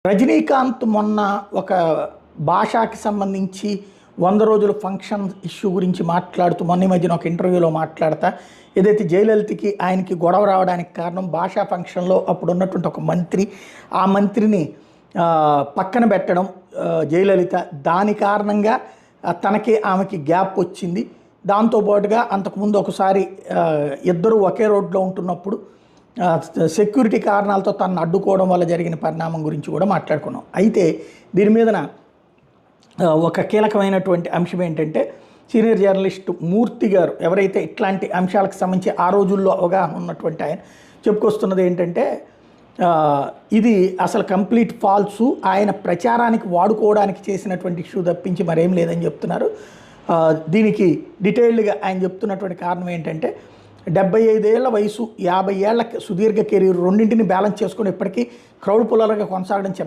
రజనీకాంత్ మొన్న ఒక భాషకి సంబంధించి 100 రోజుల ఫంక్షన్ ఇష్యూ గురించి మాట్లాడుతూ మొన్న ఈ మధ్యన ఒక ఇంటర్వ్యూలో మాట్లాడతా ఏదైతే జయలలితకి ఆయనకి గొడవ రావడానికి కారణం భాషా ఫంక్షన్లో అప్పుడు ఉన్నటువంటి ఒక మంత్రి ఆ మంత్రిని పక్కన పెట్టడం జయలలిత దాని కారణంగా తనకి ఆమెకి గ్యాప్ వచ్చింది. దాంతోపాటుగా అంతకుముందు ఒకసారి ఇద్దరు ఒకే రోడ్లో ఉంటున్నప్పుడు సెక్యూరిటీ కారణాలతో తనను అడ్డుకోవడం వల్ల జరిగిన పరిణామం గురించి కూడా మాట్లాడుకున్నాం. అయితే దీని మీదన ఒక కీలకమైనటువంటి అంశం ఏంటంటే సీనియర్ జర్నలిస్ట్ మూర్తి గారు ఎవరైతే ఇట్లాంటి అంశాలకు సంబంధించి ఆ రోజుల్లో అవగాహన ఉన్నటువంటి ఆయన చెప్పుకొస్తున్నది ఏంటంటే ఇది అసలు కంప్లీట్ ఫాల్సు, ఆయన ప్రచారానికి వాడుకోవడానికి చేసినటువంటి ఇష్యూ తప్పించి మరేం లేదని చెప్తున్నారు. దీనికి డీటెయిల్డ్గా ఆయన చెప్తున్నటువంటి కారణం ఏంటంటే 75 ఏళ్ల వయసు 50 ఏళ్ల సుదీర్ఘ కెరీర్ రెండింటిని బ్యాలెన్స్ చేసుకుని ఇప్పటికీ క్రౌడ్ పుల్లర్గా కొనసాగడం చిన్న